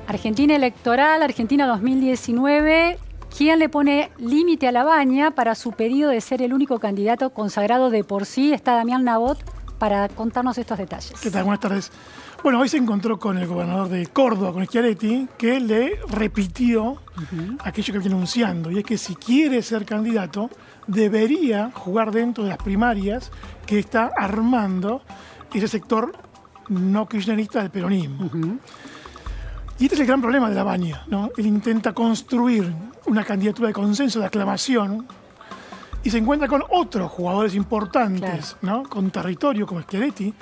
Argentina electoral, Argentina 2019. ¿Quién le pone límite a Labaña para su pedido de ser el único candidato consagrado de por sí? Está Damián Nabot para contarnos estos detalles. ¿Qué tal? Buenas tardes. Bueno, hoy se encontró con el gobernador de Córdoba, con Schiaretti, que le repitió aquello que viene anunciando, y es que si quiere ser candidato, debería jugar dentro de las primarias que está armando ese sector no kirchnerista del peronismo. Y este es el gran problema de Labaña, ¿no? Él intenta construir una candidatura de consenso, de aclamación, y se encuentra con otros jugadores importantes, ¿no? Con territorio como Schiaretti,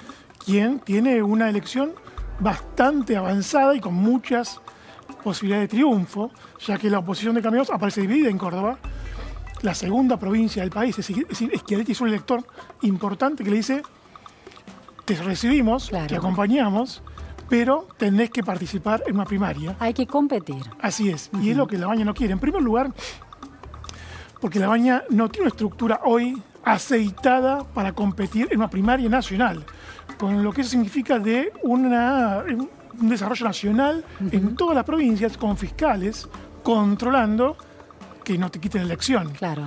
quien tiene una elección bastante avanzada y con muchas posibilidades de triunfo, ya que la oposición de Cambiemos aparece dividida en Córdoba, la segunda provincia del país. Es decir, Schiaretti es un elector importante que le dice: te recibimos, te acompañamos, pero tenés que participar en una primaria. Hay que competir. Así es, y es lo que Labaña no quiere. En primer lugar, porque Labaña no tiene una estructura hoy aceitada para competir en una primaria nacional, con lo que eso significa de un desarrollo nacional en todas las provincias, con fiscales controlando que no te quiten la elección. Claro.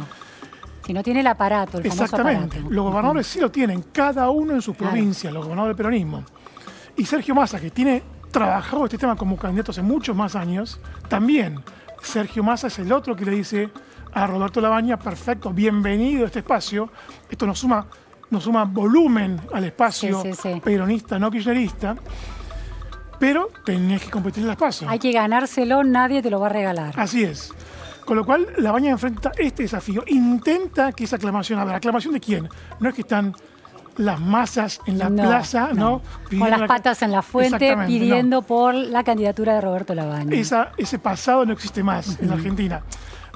Si no tiene el aparato, el famoso Exactamente. aparato. Los gobernadores sí lo tienen, cada uno en sus provincias, los gobernadores del peronismo. Y Sergio Massa, que tiene trabajado este tema como candidato hace muchos más años, también. Sergio Massa es el otro que le dice a Roberto Labaña: perfecto, bienvenido a este espacio. Esto nos suma volumen al espacio peronista, no kirchnerista, pero tenés que competir en las PASO. Hay que ganárselo, nadie te lo va a regalar. Así es. Con lo cual, Labaña enfrenta este desafío. Intenta que esa aclamación, a ver, ¿aclamación de quién? No es que están las masas en la plaza, ¿no? Con las patas en la fuente pidiendo por la candidatura de Roberto Labaña. Ese pasado no existe más en la Argentina.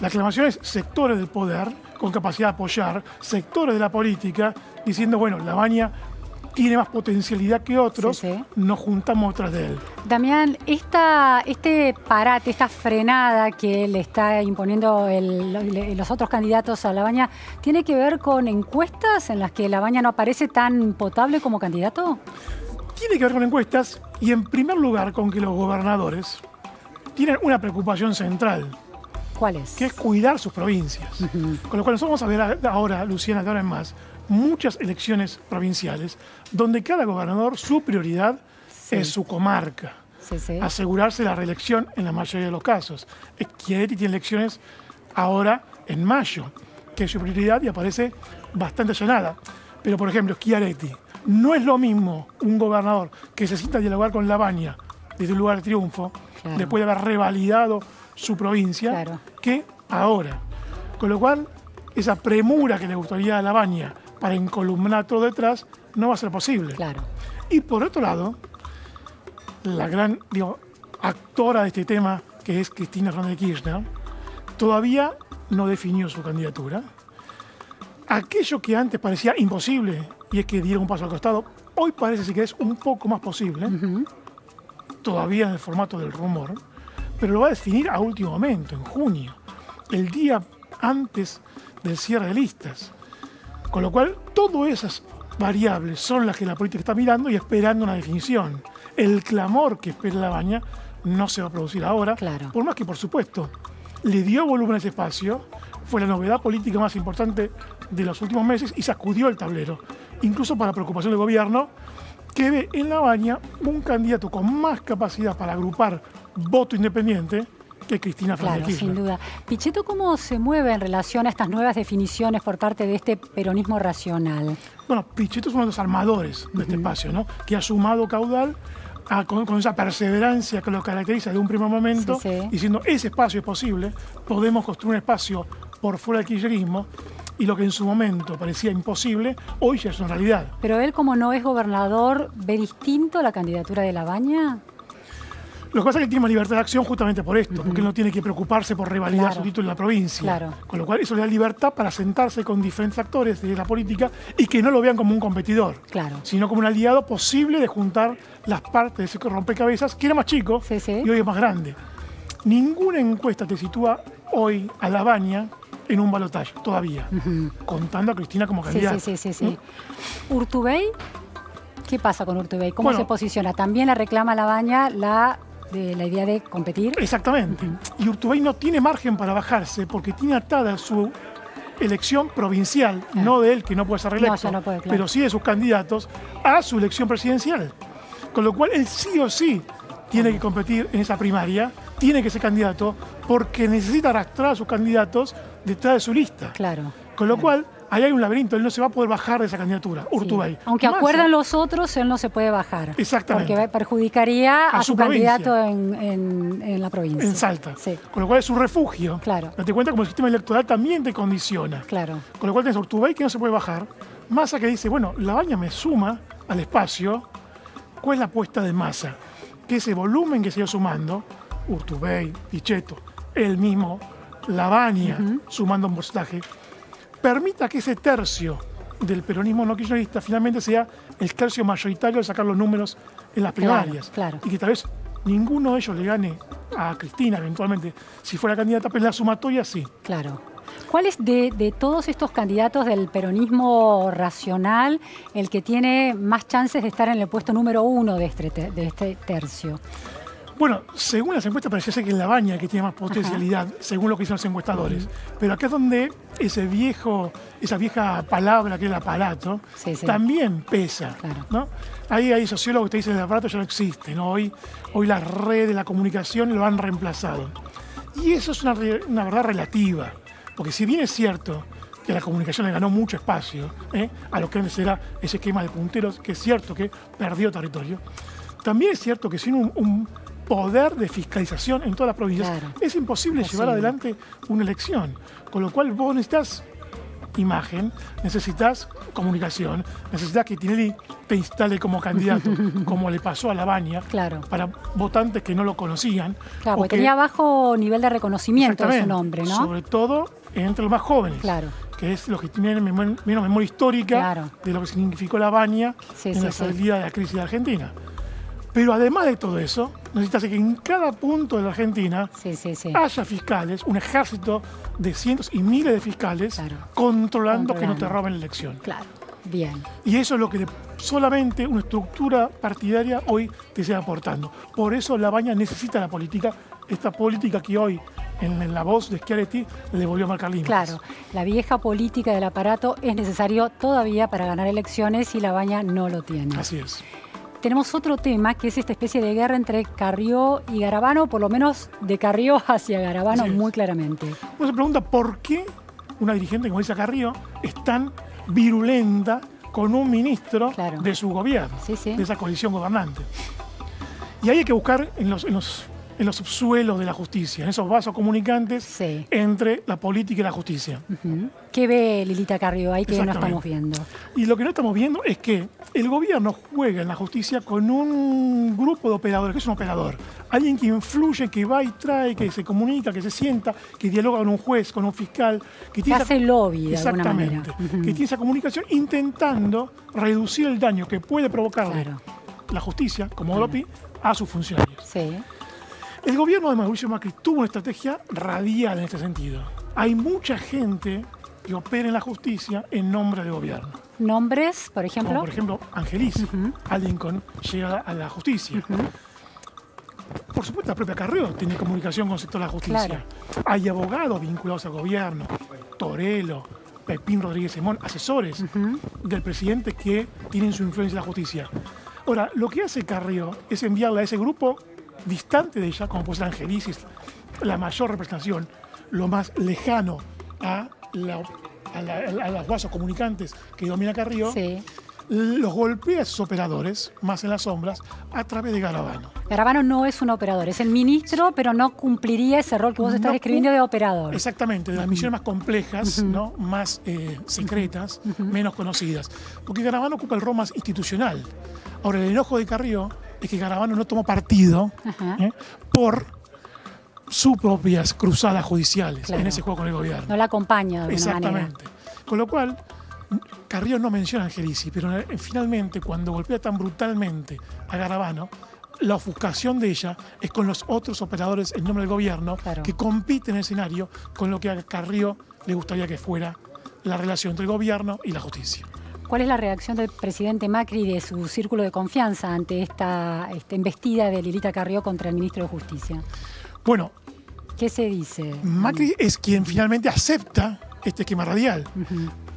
La aclamación es sectores del poder con capacidad de apoyar, sectores de la política diciendo: bueno, Labaña tiene más potencialidad que otros, nos juntamos tras de él. Damián, este parate, esta frenada que le está imponiendo los otros candidatos a Labaña, ¿tiene que ver con encuestas en las que Labaña no aparece tan potable como candidato? Tiene que ver con encuestas y, en primer lugar, con que los gobernadores tienen una preocupación central. ¿Cuál es? Que es cuidar sus provincias. Con lo cual nosotros vamos a ver ahora, Luciana, de ahora en más, muchas elecciones provinciales donde cada gobernador, su prioridad es su comarca. Asegurarse la reelección en la mayoría de los casos. Schiaretti tiene elecciones ahora en mayo, que es su prioridad y aparece bastante allanada. Pero, por ejemplo, Schiaretti, no es lo mismo un gobernador que se sienta a dialogar con Labaña desde un lugar de triunfo, después de haber revalidado su provincia, que ahora. Con lo cual, esa premura que le gustaría a Labaña para encolumnar todo detrás no va a ser posible. Y por otro lado, la gran actora de este tema, que es Cristina Fernández de Kirchner, todavía no definió su candidatura. Aquello que antes parecía imposible, y es que diera un paso al costado, hoy parece, si querés, un poco más posible, todavía en el formato del rumor, pero lo va a definir a último momento, en junio, el día antes del cierre de listas. Con lo cual, todas esas variables son las que la política está mirando y esperando una definición. El clamor que espera Labaña no se va a producir ahora, por más que, por supuesto, le dio volumen a ese espacio, fue la novedad política más importante de los últimos meses y sacudió el tablero, incluso para preocupación del gobierno, que ve en Labaña un candidato con más capacidad para agrupar voto independiente que Cristina Fernández de Kirchner. Sin duda. Pichetto, ¿cómo se mueve en relación a estas nuevas definiciones por parte de este peronismo racional? Bueno, Pichetto es uno de los armadores de este espacio, ¿no? Que ha sumado caudal con esa perseverancia que lo caracteriza de un primer momento, diciendo: ese espacio es posible, podemos construir un espacio por fuera del kirchnerismo, y lo que en su momento parecía imposible, hoy ya es una realidad. Pero él, como no es gobernador, ¿ve distinto la candidatura de Labaña? Lo que pasa es que tiene más libertad de acción justamente por esto, porque él no tiene que preocuparse por revalidar su título en la provincia. Con lo cual eso le da libertad para sentarse con diferentes actores de la política y que no lo vean como un competidor, sino como un aliado posible de juntar las partes de ese rompecabezas, que era más chico y hoy es más grande. Ninguna encuesta te sitúa hoy a Labaña en un balotaje, todavía, contando a Cristina como candidata. ¿Urtubey? ¿Qué pasa con Urtubey? ¿Cómo se posiciona? También le reclama a Labaña la de la idea de competir. Exactamente. Y Urtubey no tiene margen para bajarse porque tiene atada su elección provincial, no de él, que no puede ser reelecto, ya no puede, claro. pero sí de sus candidatos, a su elección presidencial. Con lo cual él sí o sí tiene que competir en esa primaria, tiene que ser candidato, porque necesita arrastrar a sus candidatos detrás de su lista. Claro. Con lo cual, ahí hay un laberinto, él no se va a poder bajar de esa candidatura, Urtubey. Sí. Aunque acuerdan los otros, él no se puede bajar. Exactamente. Porque perjudicaría a su provincia. candidato en la provincia. En Salta. Sí. Con lo cual es un refugio. Claro. Date cuenta como el sistema electoral también te condiciona. Claro. Con lo cual tenés a Urtubey que no se puede bajar. Massa que dice, bueno, Labaña me suma al espacio. ¿Cuál es la apuesta de Massa? Que ese volumen que se iba sumando, Urtubey, Pichetto, él mismo, Labaña, sumando un porcentaje, permita que ese tercio del peronismo no kirchnerista finalmente sea el tercio mayoritario de sacar los números en las primarias. Claro. Y que tal vez ninguno de ellos le gane a Cristina eventualmente, si fuera candidata, pero en la sumatoria sí. Claro. ¿Cuál es de todos estos candidatos del peronismo racional el que tiene más chances de estar en el puesto número 1 de este tercio? Bueno, según las encuestas parecía ser que es Labaña el que tiene más potencialidad, según lo que dicen los encuestadores. Pero acá es donde esa vieja palabra que es el aparato, también pesa. Claro. ¿No? Ahí hay sociólogos que te dicen que el aparato ya no existe, ¿no? Hoy las redes, la comunicación lo han reemplazado. Y eso es una verdad relativa, porque si bien es cierto que la comunicación le ganó mucho espacio a lo que antes era ese esquema de punteros, que es cierto que perdió territorio, también es cierto que sin un poder de fiscalización en todas las provincias, es imposible llevar adelante una elección. Con lo cual vos necesitas imagen, necesitas comunicación, necesitas que Tinelli te instale como candidato, como le pasó a Labaña, para votantes que no lo conocían. Claro, porque tenía bajo nivel de reconocimiento de su nombre, ¿no? Sobre todo entre los más jóvenes. Claro. Que es los que tienen menos memoria histórica de lo que significó Labaña en la salida de la crisis de Argentina. Pero además de todo eso, necesitas que en cada punto de la Argentina haya fiscales, un ejército de cientos y miles de fiscales controlando que no te roben la elección. Claro, bien. Y eso es lo que solamente una estructura partidaria hoy te está aportando. Por eso Labaña necesita la política, esta política que hoy en la voz de Schiaretti le volvió a marcar límites. Claro, la vieja política del aparato es necesario todavía para ganar elecciones y Labaña no lo tiene. Así es. Tenemos otro tema que es esta especie de guerra entre Carrió y Garabano, por lo menos de Carrió hacia Garabano muy claramente. Uno se pregunta por qué una dirigente como Elisa Carrió es tan virulenta con un ministro de su gobierno, de esa coalición gobernante. Y ahí hay que buscar en los subsuelos de la justicia, en esos vasos comunicantes entre la política y la justicia. ¿Qué ve Lilita Carrió ahí que no estamos viendo? Y lo que no estamos viendo es que el gobierno juega en la justicia con un grupo de operadores, que es un operador, alguien que influye, que va y trae, que se comunica, que se sienta, que dialoga con un juez, con un fiscal, que hace lobby de alguna manera. Que tiene esa comunicación intentando reducir el daño que puede provocarle la justicia, como lobby, a sus funcionarios. El gobierno de Mauricio Macri tuvo una estrategia radial en este sentido. Hay mucha gente que opera en la justicia en nombre del gobierno. ¿Nombres, por ejemplo? Como por ejemplo, Angelici, alguien con llega a la justicia. Por supuesto, la propia Carrió tiene comunicación con el sector de la justicia. Hay abogados vinculados al gobierno, Torello, Pepín Rodríguez Simón, asesores del presidente que tienen su influencia en la justicia. Ahora, lo que hace Carrió es enviarle a ese grupo distante de ella, como puede ser Angelici, la mayor representación, lo más lejano a los vasos comunicantes que domina Carrió, los golpea a esos operadores, más en las sombras, a través de Garabano. Garabano no es un operador, es el ministro, pero no cumpliría ese rol que vos estás describiendo de operador. Exactamente, de las misiones más complejas, ¿no? Más secretas, menos conocidas. Porque Garabano ocupa el rol más institucional. Ahora, el enojo de Carrió es que Garabano no tomó partido por sus propias cruzadas judiciales en ese juego con el gobierno. No la acompaña de alguna manera. Exactamente. Con lo cual, Carrió no menciona a Angelici, pero finalmente, cuando golpea tan brutalmente a Garabano, la ofuscación de ella es con los otros operadores en nombre del gobierno que compiten en el escenario con lo que a Carrió le gustaría que fuera la relación entre el gobierno y la justicia. ¿Cuál es la reacción del presidente Macri y de su círculo de confianza ante esta embestida de Lilita Carrió contra el ministro de Justicia? Bueno, ¿qué se dice? Macri es quien finalmente acepta este esquema radial.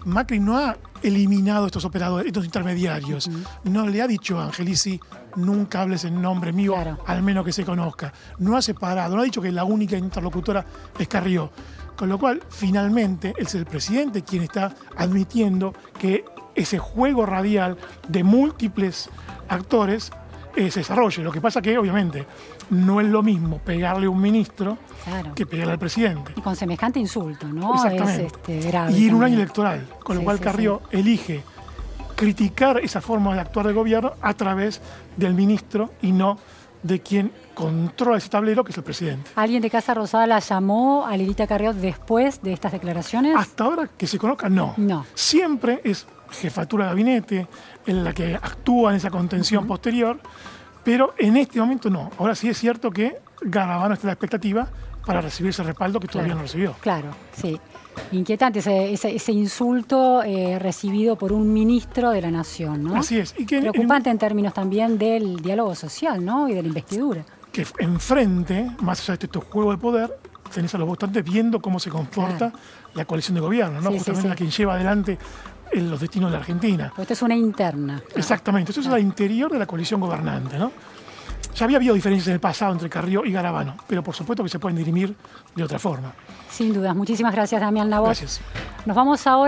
Macri no ha eliminado estos operadores, estos intermediarios. No le ha dicho a Angelici, nunca hables en nombre mío, al menos que se conozca. No ha separado, no ha dicho que la única interlocutora es Carrió. Con lo cual, finalmente, es el presidente quien está admitiendo que ese juego radial de múltiples actores se desarrolle. Lo que pasa que, obviamente, no es lo mismo pegarle a un ministro que pegarle al presidente. Y con semejante insulto, ¿no? Exactamente. Es grave. Y en un año electoral, con lo cual Carrió elige criticar esa forma de actuar del gobierno a través del ministro y no de quien controla ese tablero, que es el presidente. ¿Alguien de Casa Rosada la llamó a Lilita Carrió después de estas declaraciones? Hasta ahora que se conozca, no. Siempre es jefatura de gabinete en la que actúa en esa contención posterior, pero en este momento no. Ahora sí es cierto que Garabano está en la expectativa para recibir ese respaldo que todavía no recibió. Claro, sí. Inquietante ese insulto recibido por un ministro de la Nación, ¿no? Así es. Y que preocupante en términos también del diálogo social, ¿no? Y de la investidura. Que enfrente, más allá de este juego de poder, tenés a los votantes viendo cómo se comporta la coalición de gobierno, ¿no? Justamente la quien lleva adelante los destinos de la Argentina. Esto es una interna. Exactamente. Esto es la interior de la coalición gobernante, ¿no? Ya había habido diferencias en el pasado entre Carrió y Garabano, pero por supuesto que se pueden dirimir de otra forma. Sin dudas. Muchísimas gracias, Damián Nabot. Gracias. Nos vamos ahora.